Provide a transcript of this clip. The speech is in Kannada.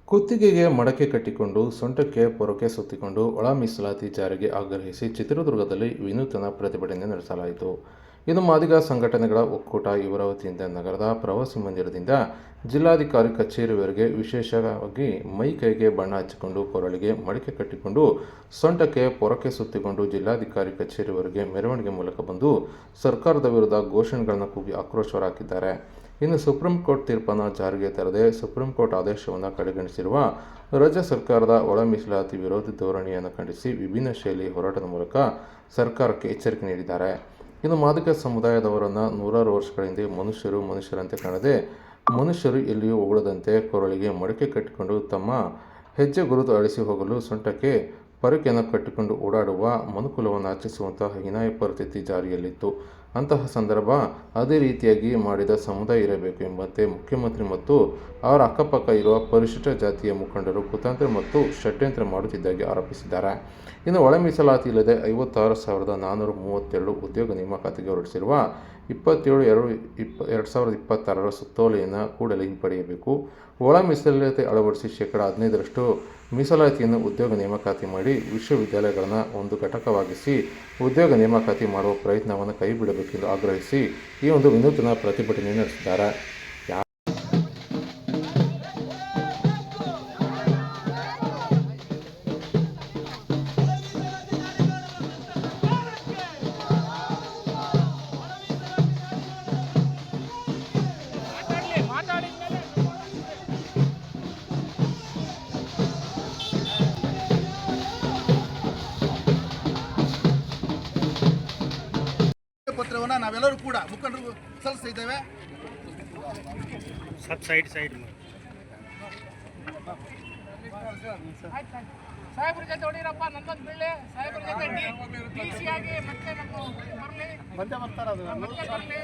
ಕುತ್ತಿಗೆಗೆ ಮಡಕೆ ಕಟ್ಟಿಕೊಂಡು ಸೊಂಟಕ್ಕೆ ಪೊರಕೆ ಸುತ್ತಿಕೊಂಡು ಒಳ ಮೀಸಲಾತಿ ಜಾರಿಗೆ ಆಗ್ರಹಿಸಿ ಚಿತ್ರದುರ್ಗದಲ್ಲಿ ವಿನೂತನ ಪ್ರತಿಭಟನೆ ನಡೆಸಲಾಯಿತು. ಇದು ಮಾದಿಗ ಸಂಘಟನೆಗಳ ಒಕ್ಕೂಟ ಇವರ ವತಿಯಿಂದ ನಗರದ ಪ್ರವಾಸಿ ಮಂದಿರದಿಂದ ಜಿಲ್ಲಾಧಿಕಾರಿ ಕಚೇರಿವರೆಗೆ ವಿಶೇಷವಾಗಿ ಮೈ ಕೈಗೆ ಬಣ್ಣ ಹಚ್ಚಿಕೊಂಡು ಕೊರಳಿಗೆ ಮಡಕೆ ಕಟ್ಟಿಕೊಂಡು ಸೊಂಟಕ್ಕೆ ಪೊರಕೆ ಸುತ್ತಿಕೊಂಡು ಜಿಲ್ಲಾಧಿಕಾರಿ ಕಚೇರಿವರೆಗೆ ಮೆರವಣಿಗೆ ಮೂಲಕ ಬಂದು ಸರ್ಕಾರದ ವಿರುದ್ಧ ಘೋಷಣೆಗಳನ್ನು ಕೂಗಿ ಆಕ್ರೋಶ ಹೊರಹಾಕಿದ್ದಾರೆ. ಇನ್ನು ಸುಪ್ರೀಂ ಕೋರ್ಟ್ ತೀರ್ಪನ್ನು ಜಾರಿಗೆ ತರದೆ ಸುಪ್ರೀಂ ಕೋರ್ಟ್ ಆದೇಶವನ್ನು ಕಡೆಗಣಿಸಿರುವ ರಾಜ್ಯ ಸರ್ಕಾರದ ಒಳ ಮೀಸಲಾತಿ ವಿರೋಧಿ ಧೋರಣೆಯನ್ನು ಖಂಡಿಸಿ ವಿಭಿನ್ನ ಶೈಲಿ ಹೋರಾಟದ ಮೂಲಕ ಸರ್ಕಾರಕ್ಕೆ ಎಚ್ಚರಿಕೆ ನೀಡಿದ್ದಾರೆ. ಇನ್ನು ಮಾದಿಗ ಸಮುದಾಯದವರನ್ನು ನೂರಾರು ವರ್ಷಗಳ ಹಿಂದೆ ಮನುಷ್ಯರಂತೆ ಕಾಣದೆ ಮನುಷ್ಯರು ಎಲ್ಲಿಯೂ ಉಗುಳದಂತೆ ಕೊರಳಿಗೆ ಮಡಕೆ ಕಟ್ಟಿಕೊಂಡು ತಮ್ಮ ಹೆಜ್ಜೆ ಗುರುತು ಅಳಿಸಿ ಹೋಗಲು ಸೊಂಟಕ್ಕೆ ಪೊರಕೆಯನ್ನು ಕಟ್ಟಿಕೊಂಡು ಓಡಾಡುವ ಮನುಕುಲವನ್ನು ಆಚರಿಸುವಂತಹ ಹೀನಾಯ ಪರಿಸ್ಥಿತಿ ಜಾರಿಯಲ್ಲಿತ್ತು. ಅಂತಹ ಸಂದರ್ಭ ಅದೇ ರೀತಿಯಾಗಿ ಮಾಡಿದ ಸಮುದಾಯ ಇರಬೇಕು ಎಂಬಂತೆ ಮುಖ್ಯಮಂತ್ರಿ ಮತ್ತು ಅವರ ಅಕ್ಕಪಕ್ಕ ಇರುವ ಪರಿಶಿಷ್ಟ ಜಾತಿಯ ಮುಖಂಡರು ಕುತಂತ್ರ ಮತ್ತು ಷಡ್ಯಂತ್ರ ಮಾಡುತ್ತಿದ್ದಾಗಿ ಆರೋಪಿಸಿದ್ದಾರೆ. ಇನ್ನು ಒಳ ಮೀಸಲಾತಿ ಇಲ್ಲದೆ 56,432 ಉದ್ಯೋಗ ನೇಮಕಾತಿಗೆ ಹೊರಡಿಸಿರುವ 27/2/2026 ಸುತ್ತೋಲೆಯನ್ನು ಕೂಡಲೇ ಹಿಂಪಡೆಯಬೇಕು. ಒಳ ಮೀಸಲಾತಿ ಅಳವಡಿಸಿ ಶೇಕಡಾ 15ರಷ್ಟು ಮೀಸಲಾತಿಯನ್ನು ಉದ್ಯೋಗ ನೇಮಕಾತಿ ಮಾಡಿ ವಿಶ್ವವಿದ್ಯಾಲಯಗಳನ್ನು ಒಂದು ಘಟಕವಾಗಿಸಿ ಉದ್ಯೋಗ ನೇಮಕಾತಿ ಮಾಡುವ ಪ್ರಯತ್ನವನ್ನು ಕೈಬಿಡಬೇಕೆಂದು ಆಗ್ರಹಿಸಿ ಈ ಒಂದು ವಿನೂತನ ಪ್ರತಿಭಟನೆ ನಡೆಸಿದ್ದಾರೆ. ಪತ್ರವನ್ನು ನಾವೆಲ್ಲರೂ ಕೂಡ ಮುಖಂಡರು ಸಲ್ಲಿಸಿದ್ದೇವೆ. ಸಾಹೇಬ್ರ ಜೊತೆ ಹೊಡಿರಪ್ಪ, ನಂದೊಂದು ಬೀಳ್ಳೆ ಸಾಹೇಬ್ರ ಜೊತೆ ಡಿಸಿ ಆಗಿ ಮತ್ತೆ ನಮ್ಮ ಬರಲಿ, ಬಂದೇ ಬರ್ತಾರೆ. ಅದು ಬರಲಿ.